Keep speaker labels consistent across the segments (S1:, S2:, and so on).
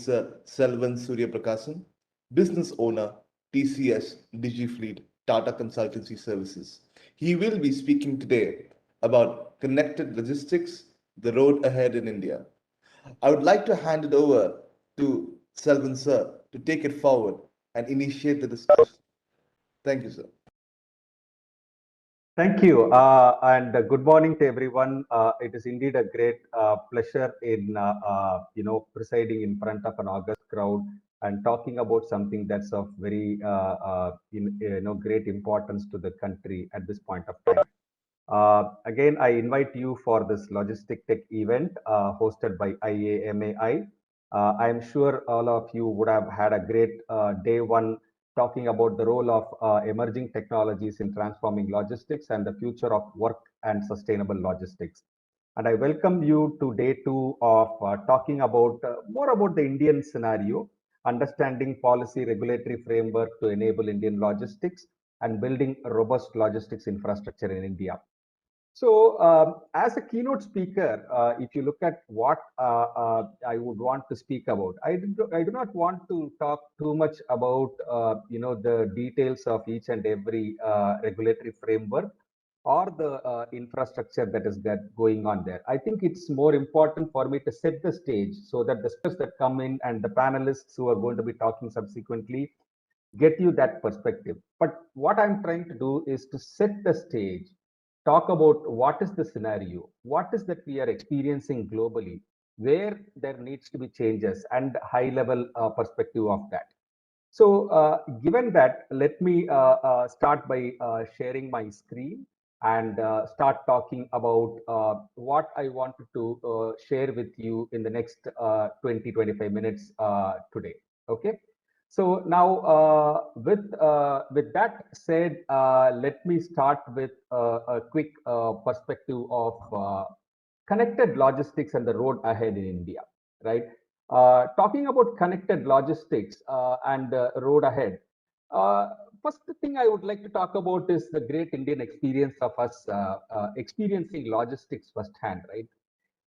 S1: Mr. Selvan Suryaprakasan, business owner, TCS, DigiFleet, Tata Consultancy Services. He will be speaking today about connected logistics, the road ahead in India. I would like to hand it over to Selvan sir to take it forward and initiate the discussion. Thank you, sir.
S2: Thank you, and good morning to everyone. It is indeed a great pleasure in presiding in front of an august crowd and talking about something that's of very great importance to the country at this point of time. Again, I invite you for this Logistic Tech event hosted by IAMAI. I am sure all of you would have had a great day one talking about the role of emerging technologies in transforming logistics and the future of work and sustainable logistics. And I welcome you to day two of talking about more about the Indian scenario, understanding policy regulatory framework to enable Indian logistics and building a robust logistics infrastructure in India. So, as a keynote speaker, if you look at what I would want to speak about, I do not want to talk too much about the details of each and every regulatory framework or the infrastructure that is going on there. I think it's more important for me to set the stage so that the speakers that come in and the panelists who are going to be talking subsequently get you that perspective. But what I'm trying to do is to set the stage, talk about what is the scenario, what is that we are experiencing globally, where there needs to be changes, and high level perspective of that. So, given that, let me start by sharing my screen and start talking about what I wanted to share with you in the next 20-25 minutes today. Okay. So now, with that said, let me start with a quick perspective of connected logistics and the road ahead in India, right? Talking about connected logistics and road ahead, uh, first thing I would like to talk about is the great Indian experience of us experiencing logistics firsthand, right?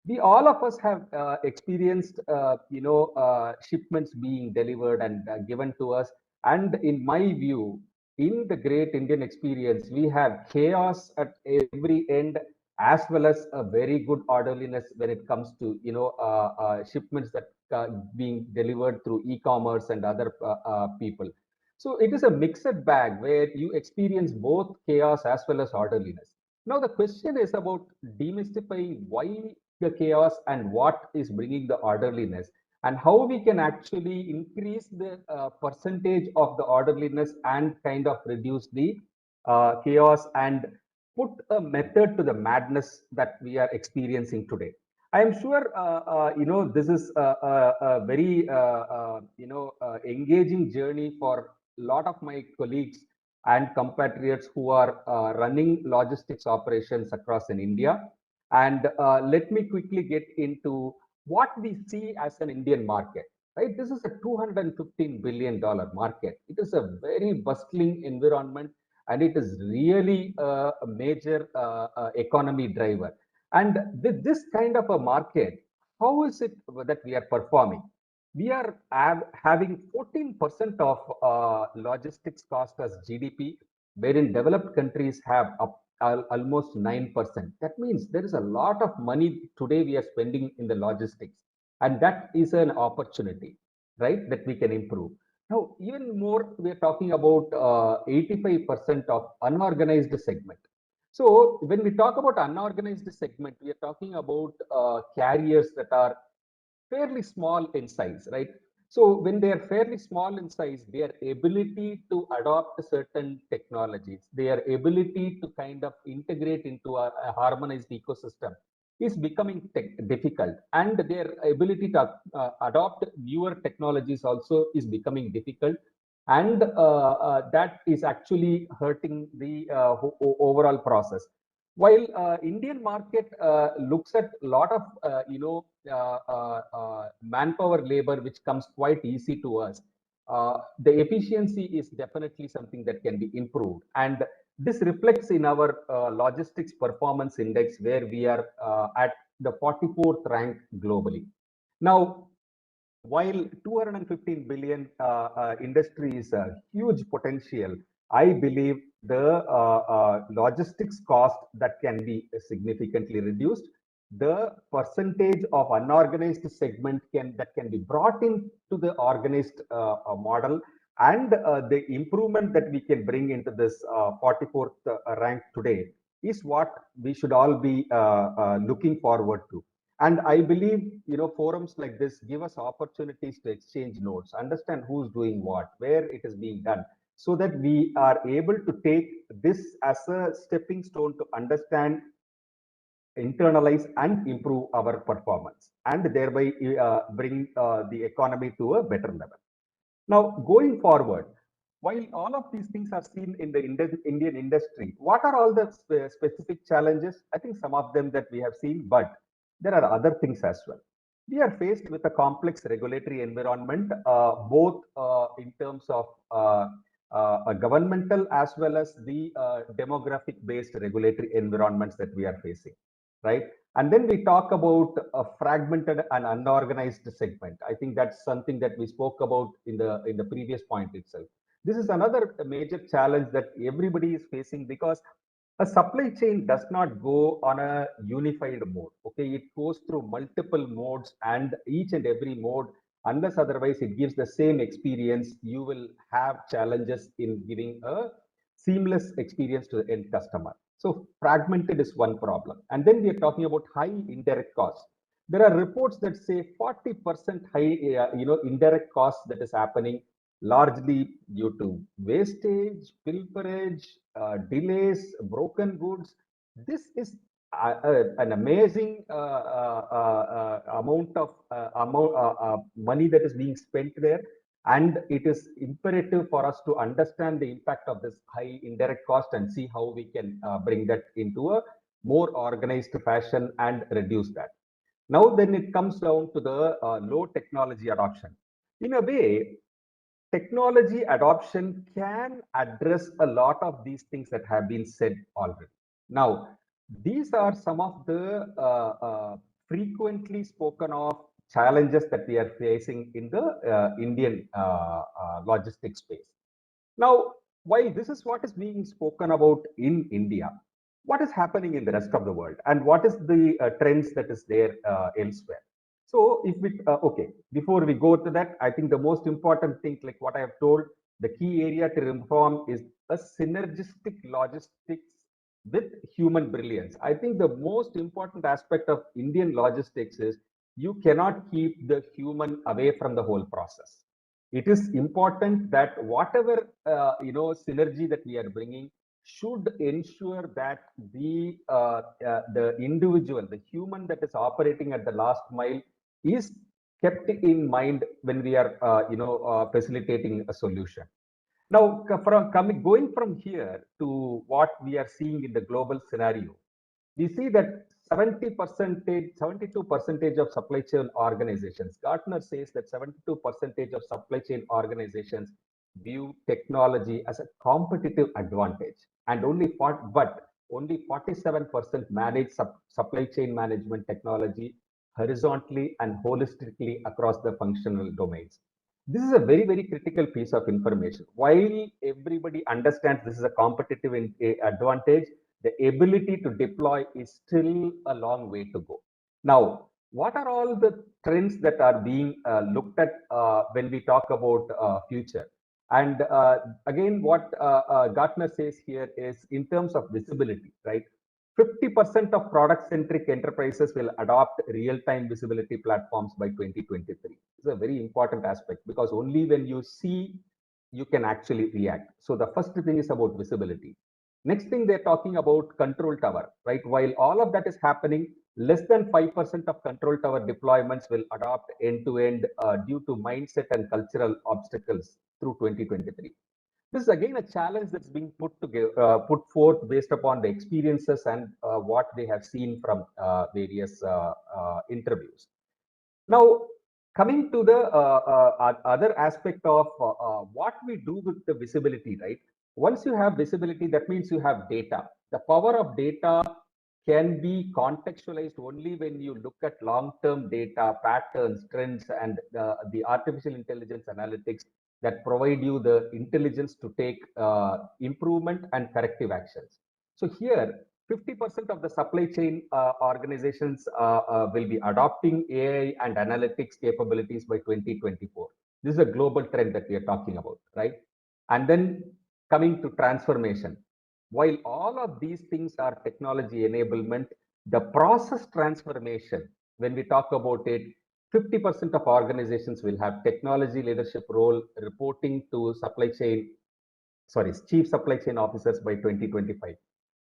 S2: We all of us have experienced shipments being delivered and given to us, and in my view, in the great Indian experience, we have chaos at every end as well as a very good orderliness when it comes to shipments that being delivered through e-commerce and other people. So it is a mixed bag where you experience both chaos as well as orderliness. Now the question is about demystifying why the chaos and what is bringing the orderliness, and how we can actually increase the percentage of the orderliness and kind of reduce the chaos and put a method to the madness that we are experiencing today. I am sure this is a very engaging journey for a lot of my colleagues and compatriots who are running logistics operations across in India. And let me quickly get into what we see as an Indian market. Right, this is a $215 billion market. It is a very bustling environment, and it is really a major economy driver. And with this kind of a market, how is it that we are performing? We are having 14% of logistics cost as GDP, wherein developed countries have almost 9%. That means there is a lot of money today we are spending in the logistics, and that is an opportunity, right, that we can improve. Now, even more, we are talking about 85% of unorganized segment. So when we talk about unorganized segment, we are talking about carriers that are fairly small in size, right? So when they are fairly small in size, their ability to adopt certain technologies, their ability to kind of integrate into a harmonized ecosystem is becoming difficult, and their ability to adopt newer technologies also is becoming difficult, and that is actually hurting the overall process. While Indian market looks at a lot of manpower labor, which comes quite easy to us, the efficiency is definitely something that can be improved, and this reflects in our logistics performance index, where we are at the 44th rank globally. Now, while 215 billion industry is a huge potential, I believe the logistics cost that can be significantly reduced. The percentage of unorganized segment that can be brought into the organized model, and the improvement that we can bring into this 44th rank today is what we should all be looking forward to. And I believe, forums like this give us opportunities to exchange notes, understand who's doing what, where it is being done, so that we are able to take this as a stepping stone to understand, internalize and improve our performance, and thereby bring the economy to a better level. Now, going forward, while all of these things are seen in the Indian industry, what are all the specific challenges? I think some of them that we have seen, but there are other things as well. We are faced with a complex regulatory environment, both in terms of a governmental as well as the demographic-based regulatory environments that we are facing, right? And then we talk about a fragmented and unorganized segment. I think that's something that we spoke about in the previous point itself. This is another major challenge that everybody is facing, because a supply chain does not go on a unified mode. Okay, it goes through multiple modes, and each and every mode, unless otherwise it gives the same experience, you will have challenges in giving a seamless experience to the end customer. So fragmented is one problem. And then we are talking about high indirect costs. There are reports that say 40% high, indirect costs that is happening largely due to wastage, pilferage, delays, broken goods. This is an amazing amount of money that is being spent there. And it is imperative for us to understand the impact of this high indirect cost and see how we can bring that into a more organized fashion and reduce that. Now, then it comes down to the low technology adoption. In a way, technology adoption can address a lot of these things that have been said already. Now, these are some of the frequently spoken of challenges that we are facing in the Indian logistics space. Now, while this is what is being spoken about in India, what is happening in the rest of the world, and what is the trends that is there elsewhere? So, if we okay, before we go to that, I think the most important thing, like what I have told, the key area to reform is a synergistic logistics with human brilliance. I think the most important aspect of Indian logistics is you cannot keep the human away from the whole process. It is important that whatever synergy that we are bringing should ensure that the individual, the human that is operating at the last mile, is kept in mind when we are facilitating a solution. Now, going from here to what we are seeing in the global scenario, we see that 72% of supply chain organizations, Gartner says that 72% of supply chain organizations view technology as a competitive advantage, and only 47% manage supply chain management technology horizontally and holistically across the functional domains. This is a very, very critical piece of information. While everybody understands this is a competitive advantage, the ability to deploy is still a long way to go. Now, what are all the trends that are being looked at when we talk about future? And again, what Gartner says here is in terms of visibility, right? 50% of product-centric enterprises will adopt real-time visibility platforms by 2023. It's a very important aspect, because only when you see, you can actually react. So the first thing is about visibility. Next thing, they're talking about control tower, right? While all of that is happening, less than 5% of control tower deployments will adopt end-to-end due to mindset and cultural obstacles through 2023. This is again a challenge that's being put forth based upon the experiences and what they have seen from various interviews. Now, coming to the other aspect of what we do with the visibility, right? Once you have visibility, that means you have data. The power of data can be contextualized only when you look at long-term data, patterns, trends, and the artificial intelligence analytics that provide you the intelligence to take improvement and corrective actions. So here, 50% of the supply chain organizations will be adopting AI and analytics capabilities by 2024. This is a global trend that we are talking about, right? And then coming to transformation, while all of these things are technology enablement, the process transformation, when we talk about it, 50% of organizations will have technology leadership role reporting to chief supply chain officers by 2025.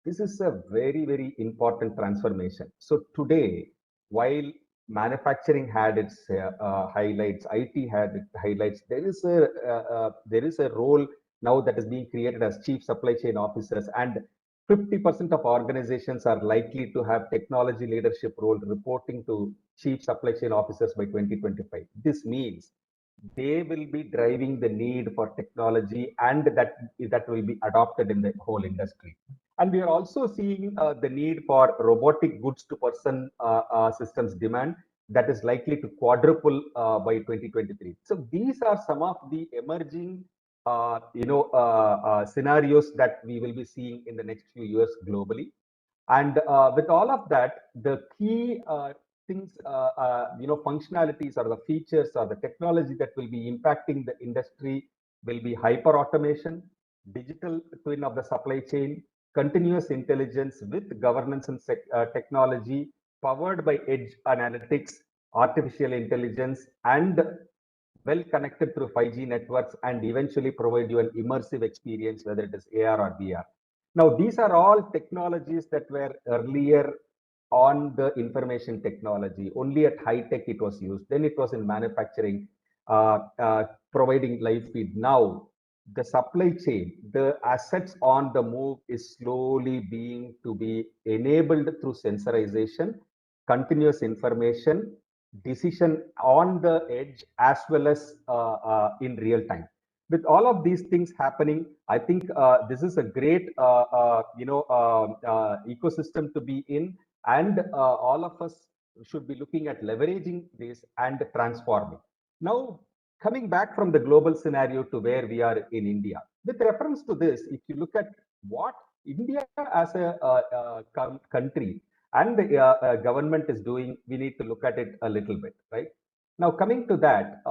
S2: This is a very, very important transformation. So today, while manufacturing had its highlights, IT had its highlights, there is a role now that is being created as chief supply chain officers, and 50% of organizations are likely to have technology leadership role reporting to chief supply chain officers by 2025. This means they will be driving the need for technology, and that will be adopted in the whole industry. And we are also seeing the need for robotic goods to person systems demand that is likely to quadruple by 2023. So these are some of the emerging scenarios that we will be seeing in the next few years globally. And with all of that, the key things, functionalities or the features or the technology that will be impacting the industry will be hyper automation, digital twin of the supply chain, continuous intelligence with governance and technology, powered by edge analytics, artificial intelligence, and well connected through 5G networks, and eventually provide you an immersive experience, whether it is AR or VR. Now, these are all technologies that were earlier on the information technology. Only at high tech it was used. Then it was in manufacturing, providing live feed. Now, the supply chain, the assets on the move is slowly being to be enabled through sensorization, continuous information, decision on the edge, as well as in real time. With all of these things happening, I think this is a great ecosystem to be in, and all of us should be looking at leveraging this and transforming. Now, coming back from the global scenario to where we are in India, with reference to this, if you look at what India as a country and the government is doing, we need to look at it a little bit, right? Now, coming to that,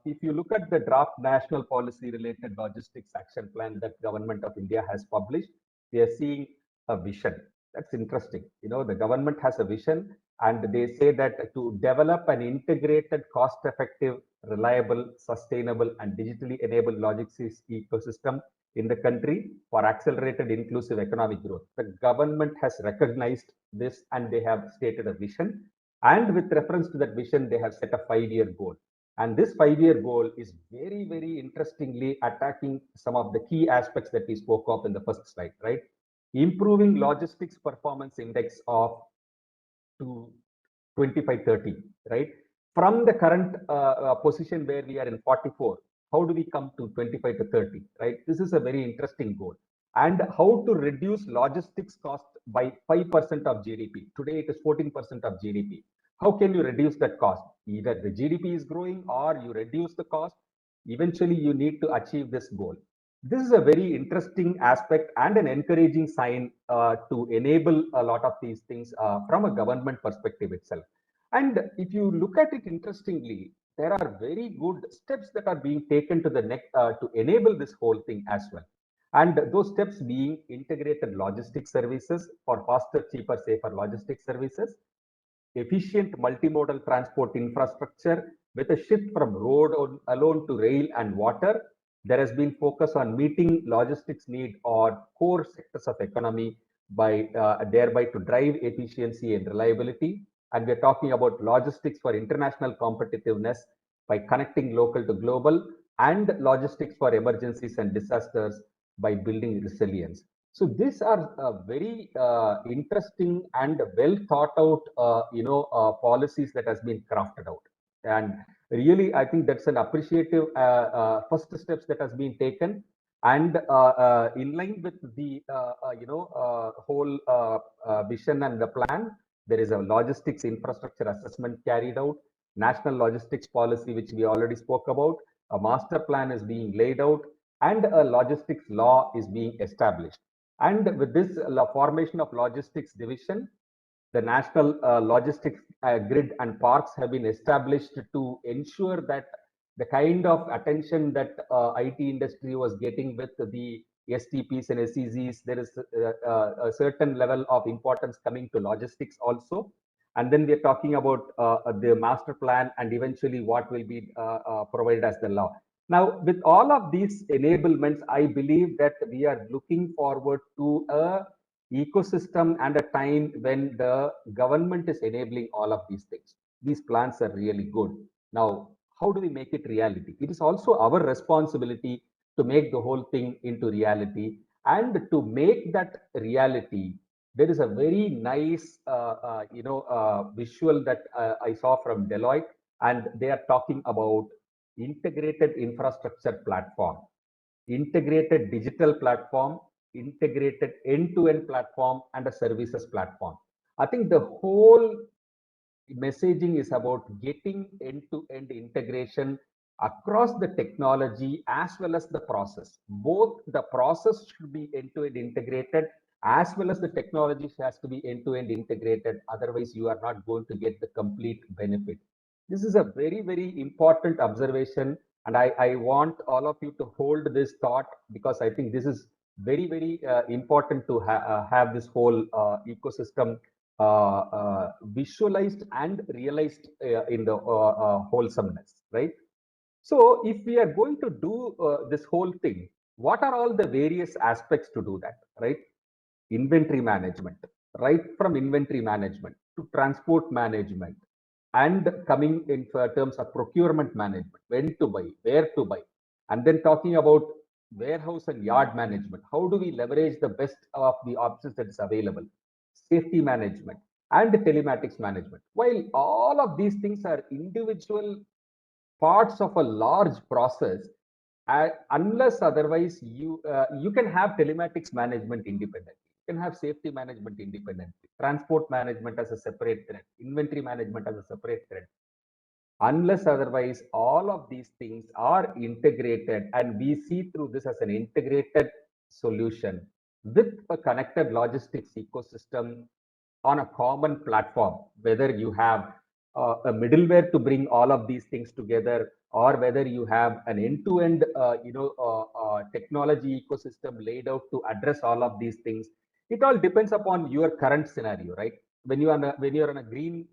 S2: if you look at the draft national policy related logistics action plan that government of India has published, we are seeing a vision. That's interesting. You know, the government has a vision, and they say that to develop an integrated, cost-effective, reliable, sustainable, and digitally enabled logistics ecosystem in the country for accelerated inclusive economic growth. The government has recognized this, and they have stated a vision. And with reference to that vision, they have set a 5-year goal. And this 5-year goal is very, very interestingly attacking some of the key aspects that we spoke of in the first slide, right? Improving logistics performance index of to 2530, right? From the current position where we are in 44, how do we come to 25 to 30, right? This is a very interesting goal. And how to reduce logistics cost by 5% of GDP. Today it is 14% of GDP. How can you reduce that cost? Either the GDP is growing or you reduce the cost. Eventually, you need to achieve this goal. This is a very interesting aspect and an encouraging sign to enable a lot of these things from a government perspective itself. And if you look at it interestingly, there are very good steps that are being taken to the next to enable this whole thing as well. And those steps being integrated logistics services for faster, cheaper, safer logistics services, efficient multimodal transport infrastructure with a shift from road alone to rail and water. There has been focus on meeting logistics need or core sectors of economy by thereby to drive efficiency and reliability. And we're talking about logistics for international competitiveness by connecting local to global, and logistics for emergencies and disasters by building resilience. So these are very interesting and well thought out, policies that has been crafted out. And really, I think that's an appreciative first steps that has been taken. And in line with the whole vision and the plan, there is a logistics infrastructure assessment carried out, national logistics policy, which we already spoke about, a master plan is being laid out, and a logistics law is being established. And with this formation of logistics division, the national logistics grid and parks have been established to ensure that the kind of attention that IT industry was getting with the STPs and SEZs, there is a certain level of importance coming to logistics also. And then we are talking about the master plan and eventually what will be provided as the law. Now, with all of these enablements, I believe that we are looking forward to a ecosystem and a time when the government is enabling all of these things. These plans are really good. Now, how do we make it reality? It is also our responsibility to make the whole thing into reality. And to make that reality, there is a very nice visual that I saw from Deloitte, and they are talking about integrated infrastructure platform, integrated digital platform, integrated end-to-end platform, and a services platform. I think the whole messaging is about getting end-to-end integration across the technology as well as the process. Both the process should be end-to-end integrated as well as the technology has to be end-to-end integrated. Otherwise, you are not going to get the complete benefit. This is a very, very important observation. And I want all of you to hold this thought, because I think this is very, very important to have this whole ecosystem visualized and realized in the wholesomeness, right? So if we are going to do this whole thing, what are all the various aspects to do that, right? Inventory management, right from inventory management to transport management, and coming in terms of procurement management, when to buy, where to buy, and then talking about warehouse and yard management. How do we leverage the best of the options that is available? Safety management and telematics management. While all of these things are individual parts of a large process, unless otherwise you can have telematics management independently, you can have safety management independently, transport management as a separate thread, inventory management as a separate thread. Unless otherwise, all of these things are integrated, and we see through this as an integrated solution with a connected logistics ecosystem on a common platform, whether you have a middleware to bring all of these things together, or whether you have an end-to-end technology ecosystem laid out to address all of these things. It all depends upon your current scenario, right? When you are when you're on a green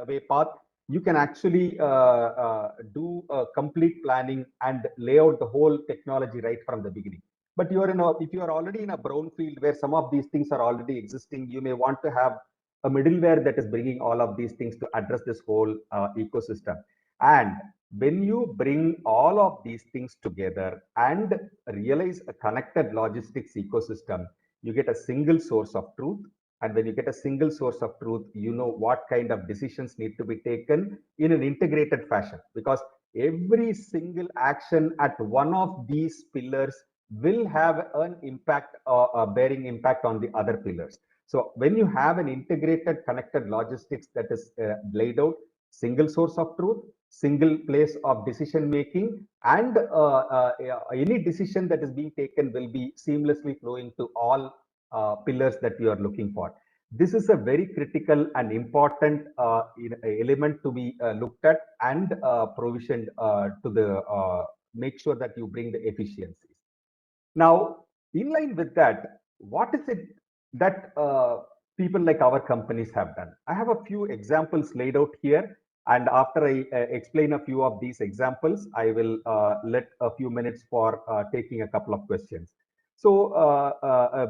S2: way path, you can actually do a complete planning and lay out the whole technology right from the beginning. But you are in a, if you are already in a brown field where some of these things are already existing, you may want to have a middleware that is bringing all of these things to address this whole ecosystem. And when you bring all of these things together and realize a connected logistics ecosystem, you get a single source of truth. And when you get a single source of truth, you know what kind of decisions need to be taken in an integrated fashion, because every single action at one of these pillars will have an impact, a bearing impact on the other pillars. So when you have an integrated connected logistics that is laid out, single source of truth, single place of decision making, and any decision that is being taken will be seamlessly flowing to all pillars that you are looking for. This is a very critical and important element to be looked at and provisioned to the make sure that you bring the efficiencies. Now, in line with that, what is it that people like our companies have done? I have a few examples laid out here. And after I explain a few of these examples, I will let a few minutes for taking a couple of questions. So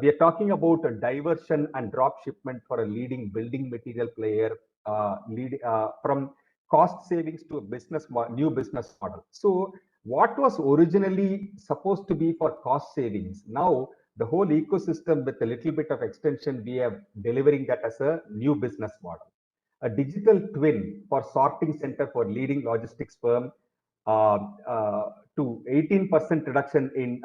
S2: we are talking about a diversion and drop shipment for a leading building material player, from cost savings to a new business model. So what was originally supposed to be for cost savings, now the whole ecosystem with a little bit of extension, we are delivering that as a new business model. A digital twin for sorting center for leading logistics firm, to 18% reduction in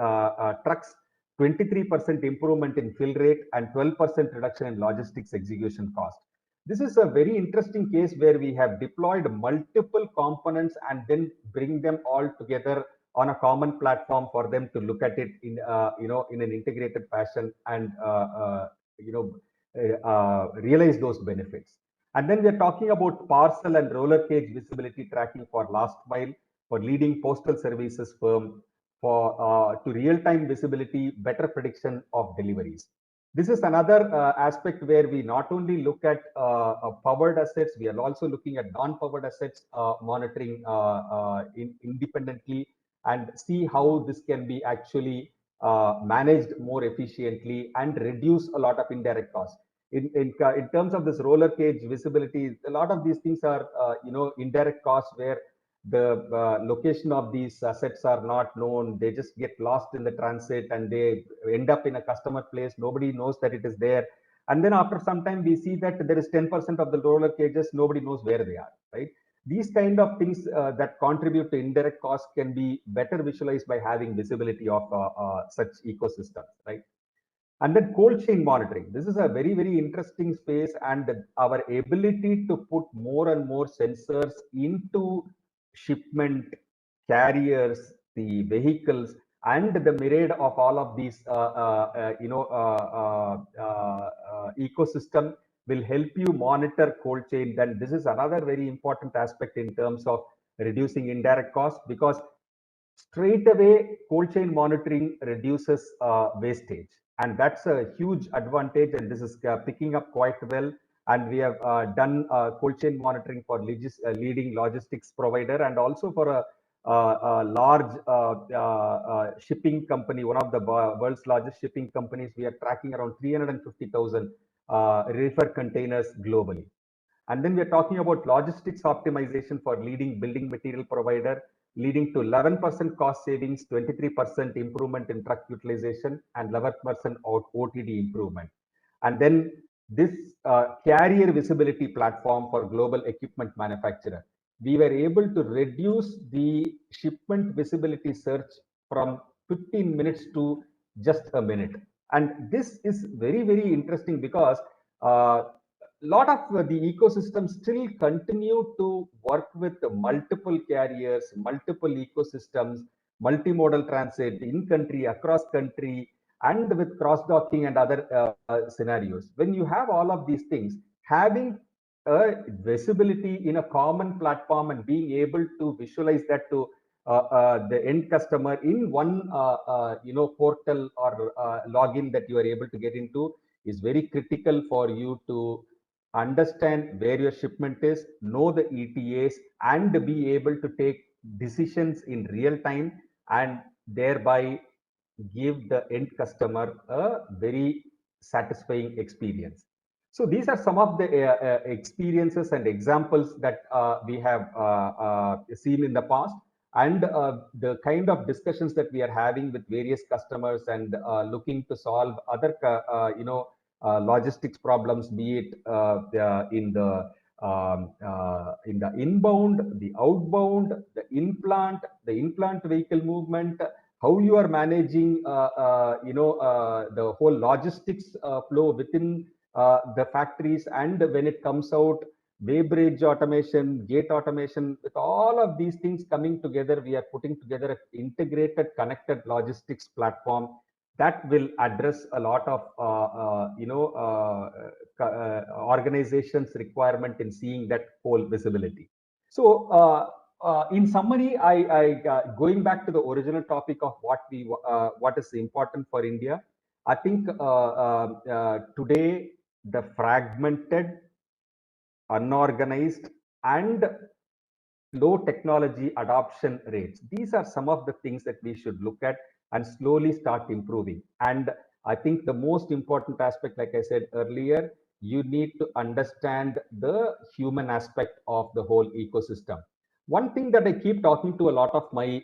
S2: trucks, 23% improvement in fill rate, and 12% reduction in logistics execution cost. This is a very interesting case where we have deployed multiple components and then bring them all together on a common platform for them to look at it in in an integrated fashion and realize those benefits. And then we're talking about parcel and roller cage visibility tracking for last mile for leading postal services firm for to real-time visibility, better prediction of deliveries. This is another aspect where we not only look at powered assets, we are also looking at non-powered assets monitoring independently and see how this can be actually managed more efficiently and reduce a lot of indirect costs. In terms of this roller cage visibility, a lot of these things are indirect costs where the location of these assets are not known. They just get lost in the transit and they end up in a customer place. Nobody knows that it is there. And then after some time, we see that there is 10% of the roller cages, nobody knows where they are, right? These kind of things that contribute to indirect costs can be better visualized by having visibility of such ecosystems, right? And then cold chain monitoring. This is a very, very interesting space, and our ability to put more and more sensors into shipment, carriers, the vehicles, and the myriad of all of these, ecosystem will help you monitor cold chain. Then this is another very important aspect in terms of reducing indirect costs, because straight away cold chain monitoring reduces wastage, and that's a huge advantage, and this is picking up quite well. And we have done cold chain monitoring for leading logistics provider and also for a large shipping company, one of the world's largest shipping companies. We are tracking around 350,000 reefer containers globally. And then we're talking about logistics optimization for leading building material provider, leading to 11% cost savings, 23% improvement in truck utilization, and 11% OTD improvement. And then this carrier visibility platform for global equipment manufacturer, we were able to reduce the shipment visibility search from 15 minutes to just a minute. And this is very, very interesting because lot of the ecosystem still continue to work with multiple carriers, multiple ecosystems, multimodal transit in country, across country, and with cross-docking and other scenarios. When you have all of these things, having a visibility in a common platform and being able to visualize that to the end customer in one portal or login that you are able to get into is very critical for you to understand where your shipment is, know the ETAs, and be able to take decisions in real time and thereby give the end customer a very satisfying experience. So these are some of the experiences and examples that we have seen in the past, and the kind of discussions that we are having with various customers and looking to solve other logistics problems, be it in the inbound, the outbound, the implant vehicle movement, how you are managing the whole logistics flow within the factories, and when it comes out, weighbridge automation, gate automation. With all of these things coming together, we are putting together an integrated connected logistics platform that will address a lot of organizations requirement in seeing that whole visibility. So in summary, I going back to the original topic of what is important for India. I think today the fragmented, unorganized, and low technology adoption rates, these are some of the things that we should look at and slowly start improving. And I think the most important aspect, like I said earlier, you need to understand the human aspect of the whole ecosystem. One thing that I keep talking to a lot of my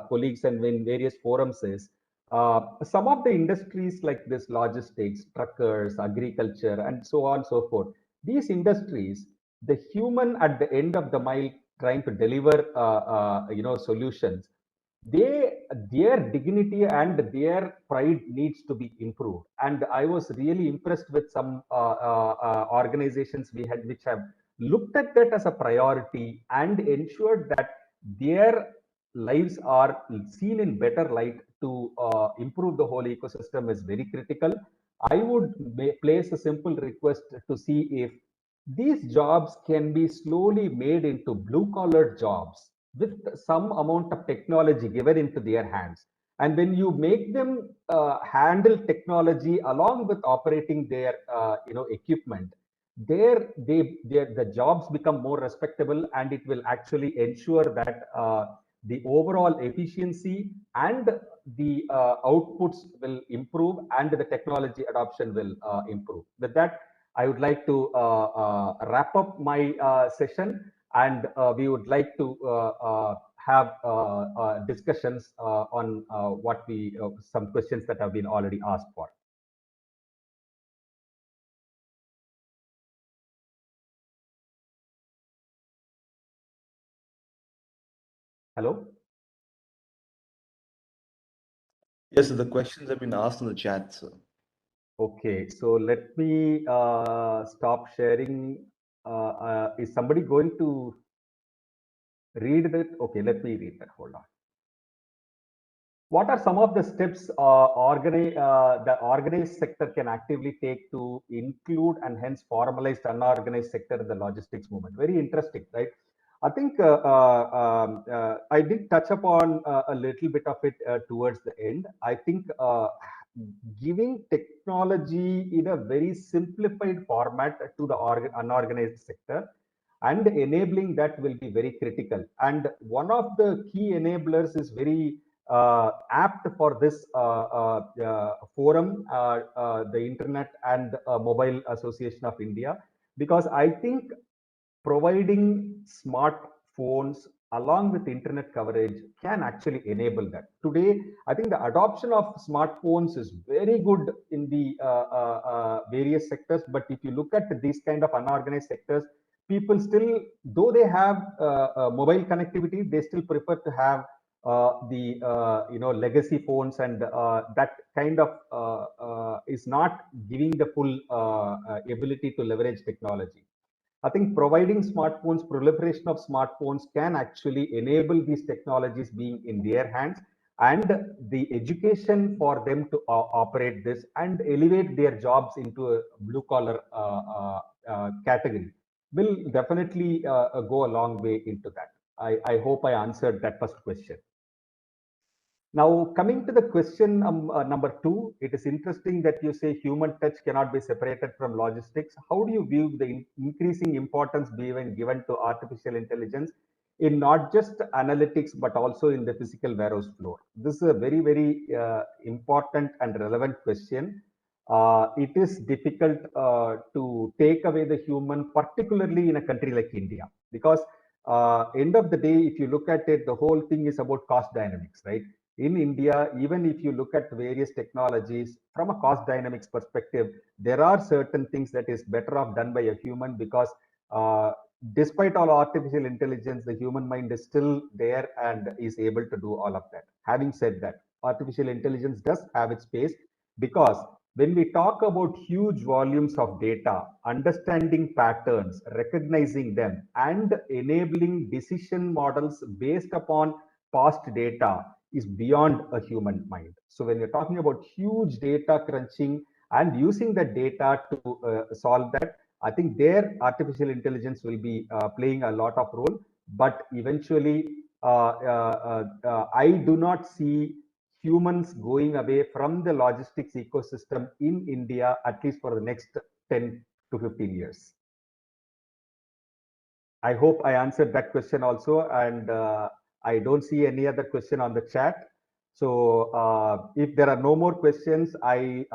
S2: colleagues and in various forums is some of the industries like this, logistics, truckers, agriculture, and so on and so forth, these industries, the human at the end of the mile trying to deliver solutions, their dignity and their pride needs to be improved. And I was really impressed with some organizations we had which have looked at that as a priority and ensured that their lives are seen in better light to improve the whole ecosystem is very critical. I would place a simple request to see if these jobs can be slowly made into blue collar jobs with some amount of technology given into their hands. And when you make them handle technology along with operating their equipment, the jobs become more respectable, and it will actually ensure that the overall efficiency and the outputs will improve and the technology adoption will improve. With that, I would like to wrap up my session, and we would like to have discussions on some questions that have been already asked for. Hello?
S1: Yes, sir, the questions have been asked in the chat, sir.
S2: Okay, so let me stop sharing. Is somebody going to read that? Okay, let me read that. Hold on. What are some of the steps the organized sector can actively take to include and hence formalize unorganized sector in the logistics movement? Very interesting, right? I think I did touch upon a little bit of it towards the end. I think giving technology in a very simplified format to the unorganized sector and enabling that will be very critical. And one of the key enablers is very apt for this forum, the Internet and Mobile Association of India, because I think providing smartphones along with internet coverage can actually enable that. Today, I think the adoption of smartphones is very good in the various sectors, but if you look at these kind of unorganized sectors, people still, though they have mobile connectivity, they still prefer to have the legacy phones, and that kind of is not giving the full ability to leverage technology. I think providing smartphones, proliferation of smartphones can actually enable these technologies being in their hands, and the education for them to operate this and elevate their jobs into a blue collar category will definitely go a long way into that. I hope I answered that first question. Now, coming to the question number two, it is interesting that you say human touch cannot be separated from logistics. How do you view the increasing importance being given to artificial intelligence in not just analytics, but also in the physical warehouse floor? This is a very, very important and relevant question. It is difficult to take away the human, particularly in a country like India, because end of the day, if you look at it, the whole thing is about cost dynamics, right? In India, even if you look at various technologies from a cost dynamics perspective, there are certain things that is better off done by a human, because despite all artificial intelligence, the human mind is still there and is able to do all of that. Having said that, artificial intelligence does have its space, because when we talk about huge volumes of data, understanding patterns, recognizing them, and enabling decision models based upon past data is beyond a human mind. So when you're talking about huge data crunching and using the data to solve that, I think there artificial intelligence will be playing a lot of role. But eventually, I do not see humans going away from the logistics ecosystem in India, at least for the next 10 to 15 years. I hope I answered that question also, and I don't see any other question on the chat. So if there are no more questions, I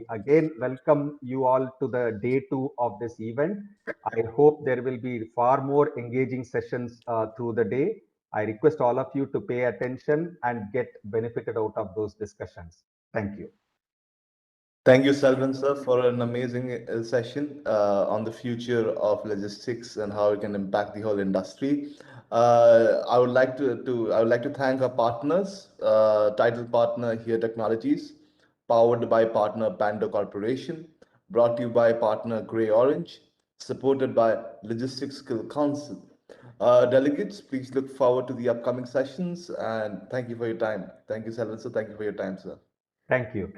S2: again welcome you all to the day 2 of this event. I hope there will be far more engaging sessions through the day. I request all of you to pay attention and get benefited out of those discussions. Thank you.
S1: Thank you, Selvin, sir, for an amazing session on the future of logistics and how it can impact the whole industry. I would like to thank our partners, title partner here Technologies, powered by partner Pando Corporation, brought to you by partner Grey Orange, supported by Logistics Skill Council. Delegates, please look forward to the upcoming sessions and thank you for your time. Thank you, Selvan, sir. Thank you for your time, sir.
S2: Thank you.